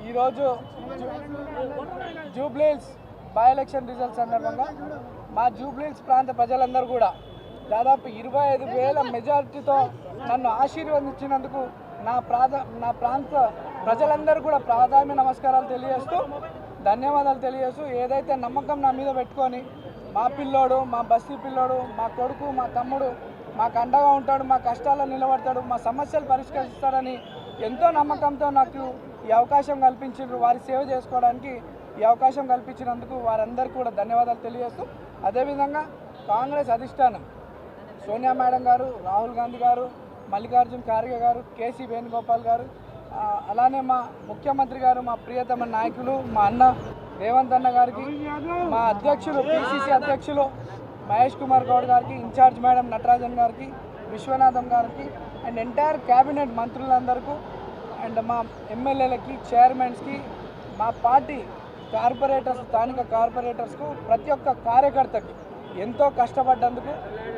ఈరోజు Jubilee Hills by election result సందర్భంగా మా జూబ్లీహిల్స్ ప్రాంత ప్రజలందరూ కూడా దాదాపు 25,000 మెజారిటీతో నన్ను ఆశీర్వదించినందుకు నా ప్రాంత ప్రజలందరూ కూడా ప్రాధాన్య నమస్కారాలు తెలియజేస్తూ ధన్యవాదాలు తెలియజేస్తూ ఏదైతే నమ్మకం నా మీద పెట్టుకొని మా పిల్లోడు, మా బస్తీ పిల్లోడు, మా కొడుకు, మా తమ్ముడు మాకు అండగా ఉంటాడు, మా కష్టాల్లో నిలబడతాడు, మా సమస్యలు పరిష్కరిస్తాడని ఎంతో నమ్మకంతో నాకు ఈ అవకాశం కల్పించారు. వారి సేవ చేసుకోవడానికి ఈ అవకాశం కల్పించినందుకు వారందరికీ కూడా ధన్యవాదాలు తెలియజేస్తూ అదేవిధంగా కాంగ్రెస్ అధిష్టానం సోనియా మేడం గారు, రాహుల్ గాంధీ గారు, మల్లికార్జున్ ఖార్గే గారు, కేసీ వేణుగోపాల్ గారు, అలానే మా ముఖ్యమంత్రి గారు, మా ప్రియతమ నాయకులు మా అన్న రేవంత్ అన్న గారికి, మా అధ్యక్షులు పిసిసి అధ్యక్షులు మహేష్ కుమార్ గౌడ్ గారికి, ఇన్ఛార్జ్ మేడం నటరాజన్ గారికి, విశ్వనాథం గారికి అండ్ ఎంటైర్ క్యాబినెట్ మంత్రులందరికీ అండ్ మా ఎమ్మెల్యేలకి, చైర్మన్స్కి, మా పార్టీ కార్పొరేటర్స్, స్థానిక కార్పొరేటర్స్కు, ప్రతి ఒక్క కార్యకర్తకి ఎంతో కష్టపడ్డందుకు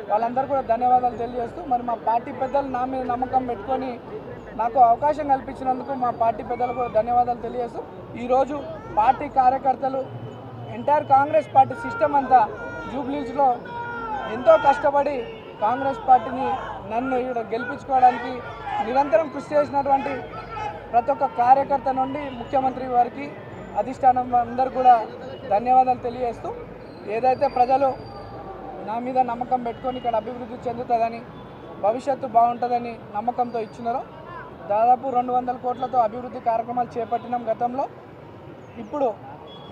వాళ్ళందరూ కూడా ధన్యవాదాలు తెలియజేస్తూ మరి మా పార్టీ పెద్దలు నా మీద నమ్మకం పెట్టుకొని నాకు అవకాశం కల్పించినందుకు మా పార్టీ పెద్దలు కూడా ధన్యవాదాలు తెలియజేస్తూ ఈరోజు పార్టీ కార్యకర్తలు ఎంటైర్ కాంగ్రెస్ పార్టీ సిస్టమ్ అంతా జూబ్లీహిల్స్లో ఎంతో కష్టపడి కాంగ్రెస్ పార్టీని నన్ను ఇక్కడ గెలిపించుకోవడానికి నిరంతరం కృషి చేసినటువంటి ప్రతి ఒక్క కార్యకర్త నుండి ముఖ్యమంత్రి వారికి, అధిష్టానం అందరూ కూడా ధన్యవాదాలు తెలియజేస్తూ ఏదైతే ప్రజలు నా మీద నమ్మకం పెట్టుకొని ఇక్కడ అభివృద్ధి చెందుతుందని, భవిష్యత్తు బాగుంటుందని నమ్మకంతో ఇచ్చినారో దాదాపు 200 కోట్లతో అభివృద్ధి కార్యక్రమాలు చేపట్టినాం గతంలో. ఇప్పుడు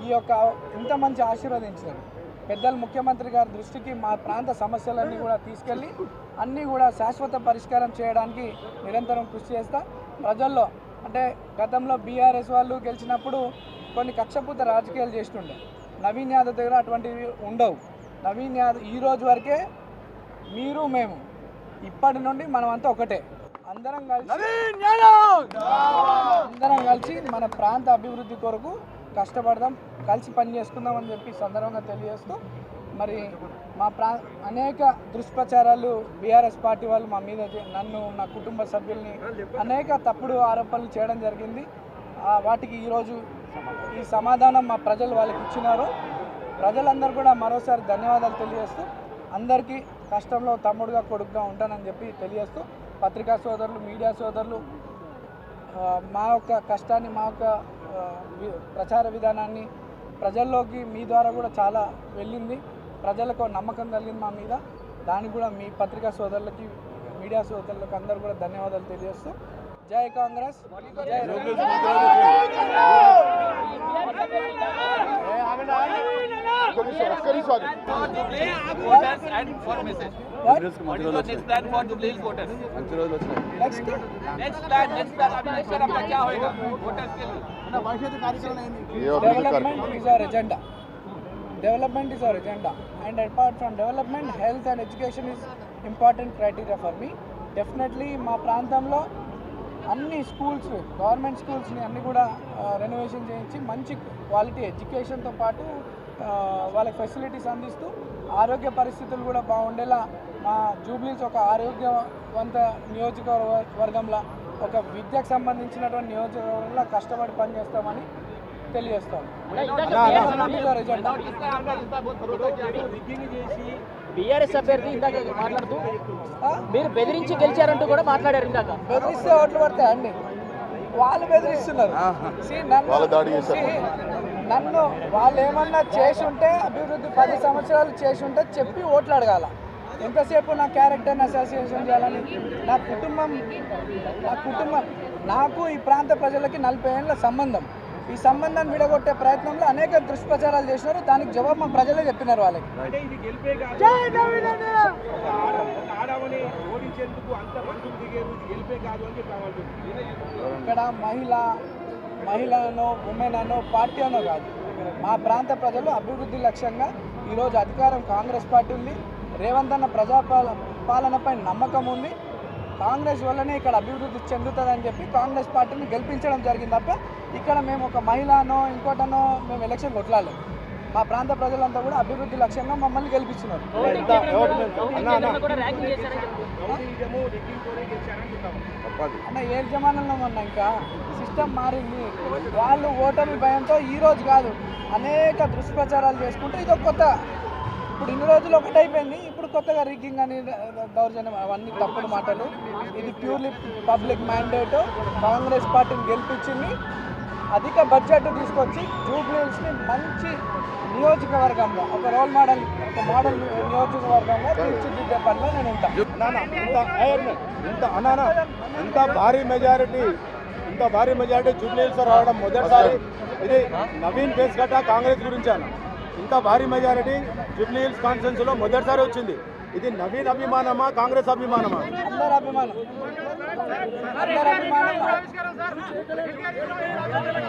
ఈ యొక్క ఇంత మంచి ఆశీర్వదించారు పెద్దలు ముఖ్యమంత్రి గారి దృష్టికి మా ప్రాంత సమస్యలన్నీ కూడా తీసుకెళ్ళి అన్నీ కూడా శాశ్వత పరిష్కారం చేయడానికి నిరంతరం కృషి చేస్తా. ప్రజల్లో అంటే గతంలో బీఆర్ఎస్ వాళ్ళు గెలిచినప్పుడు కొన్ని కక్షపూత రాజకీయాలు చేస్తుండే, నవీన్ యాదవ్ దగ్గర అటువంటివి ఉండవు. నవీన్ యాదవ్ ఈ రోజు వరకే మీరు మేము ఇప్పటి నుండి మనమంతా ఒకటే, అందరం కలిసి మన ప్రాంత అభివృద్ధి కొరకు కష్టపడదాం, కలిసి పని చేసుకుందాం అని చెప్పి సందర్భంగా తెలియజేస్తూ మరి మా అనేక దుష్ప్రచారాలు బీఆర్ఎస్ పార్టీ వాళ్ళు మా మీద నన్ను, నా కుటుంబ సభ్యుల్ని అనేక తప్పుడు ఆరోపణలు చేయడం జరిగింది. వాటికి ఈరోజు ఈ సమాధానం మా ప్రజలు వాళ్ళకి ఇచ్చినారు. ప్రజలందరూ కూడా మరోసారి ధన్యవాదాలు తెలియజేస్తూ అందరికీ కష్టంలో తమ్ముడుగా, కొడుకుగా ఉంటానని చెప్పి తెలియజేస్తూ పత్రికా సోదరులు, మీడియా సోదరులు మా యొక్క కష్టాన్ని, మా యొక్క ప్రచార విధానాన్ని ప్రజల్లోకి మీ ద్వారా కూడా చాలా వెళ్ళింది. ప్రజలకు నమ్మకం కలిగింది మా మీద. దానికి కూడా మీ పత్రికా సోదరులకి, మీడియా సోదరులకు అందరూ కూడా ధన్యవాదాలు తెలియజేస్తూ జై కాంగ్రెస్, జై Development is our agenda, and apart from development, health and education is important criteria for me. Definitely మా ప్రాంతంలో అన్ని స్కూల్స్, గవర్నమెంట్ స్కూల్స్ని అన్నీ కూడా రెనోవేషన్ చేయించి మంచి క్వాలిటీ ఎడ్యుకేషన్తో పాటు వాళ్ళకి ఫెసిలిటీస్ అందిస్తూ ఆరోగ్య పరిస్థితులు కూడా బాగుండేలా మా జూబ్లీహిల్స్ ఒక ఆరోగ్యవంత నియోజకవర్గంలో, ఒక విద్యకు సంబంధించినటువంటి నియోజకవర్గంలో కష్టపడి పనిచేస్తామని తెలియజేస్తాం. బీఆర్ఎస్ అభ్యర్థి ఇందాక మాట్లాడుతూ మీరు బెదిరించి గెలిచారంటూ కూడా మాట్లాడారు. ఇందాక బెదిరిస్తే ఓట్లు పడతాయి అండి, వాళ్ళు బెదిరిస్తున్నారు. నన్ను వాళ్ళు ఏమన్నా చేసి ఉంటే, అభివృద్ధి 10 సంవత్సరాలు చేసి ఉంటే చెప్పి ఓట్లు అడగాల. ఎంతసేపు నా క్యారెక్టర్ని అసోసియేషన్ చేయాలని, నా కుటుంబం నాకు ఈ ప్రాంత ప్రజలకి 40 ఏళ్ళ సంబంధం. ఈ సంబంధాన్ని విడగొట్టే ప్రయత్నంలో అనేక దుష్ప్రచారాలు చేసినారు. దానికి జవాబు మా ప్రజలే చెప్పినారు వాళ్ళకి. ఇక్కడ మహిళనో, ఉమెన్ అనో, పార్టీ అనో కాదు, మా ప్రాంత ప్రజలు అభివృద్ధి లక్ష్యంగా ఈరోజు అధికారం కాంగ్రెస్ పార్టీ ఉంది. రేవంత్ అన్న పాలనపై నమ్మకం ఉంది. కాంగ్రెస్ వల్లనే ఇక్కడ అభివృద్ధి చెందుతుందని చెప్పి కాంగ్రెస్ పార్టీని గెలిపించడం జరిగింది తప్ప ఇక్కడ మేము ఒక మహిళనో ఇంకోటనో మేము ఎలక్షన్ కొట్లాడలేదు. మా ప్రాంత ప్రజలంతా కూడా అభివృద్ధి లక్ష్యంగా మమ్మల్ని గెలిపించినారు. అన్న ఏ జమానంలో ఉన్నా ఇంకా సిస్టమ్ మారింది. వాళ్ళు ఓటమి భయంతో ఈ రోజు కాదు అనేక దుష్ప్రచారాలు చేసుకుంటే ఇది ఒక కొత్త, ఇప్పుడు ఇన్ని రోజులు ఒకటైపోయింది, ఇప్పుడు కొత్తగా రిగ్గింగ్ అని దౌర్జన్యం అవన్నీ తప్పుడు మాటలు. ఇది ప్యూర్లీ పబ్లిక్ మ్యాండేట్. కాంగ్రెస్ పార్టీని గెలిపించింది, అధిక బడ్జెట్ తీసుకొచ్చి జూబ్లీహిల్స్ని మంచి నియోజకవర్గంగా ఒక రోల్ మోడల్, ఒక మోడల్ నియోజకవర్గంగా తీర్చిదిద్దే పనిలో నేను ఉంటాను. ఇంత భారీ మెజారిటీ జూబ్లీహిల్స్ రావడం మొదటిసారి. ఇది నవీన్ ఫేస్ గట్ట కాంగ్రెస్ గురించి అన్న. ఇంత భారీ మెజారిటీ జూబ్లీహిల్స్ కాన్స్టిట్యున్సీలో మొదటిసారి వచ్చింది. ఇది నవీన్ అభిమానమా కాంగ్రెస్ అభిమానమా? అందరు అభిమానం.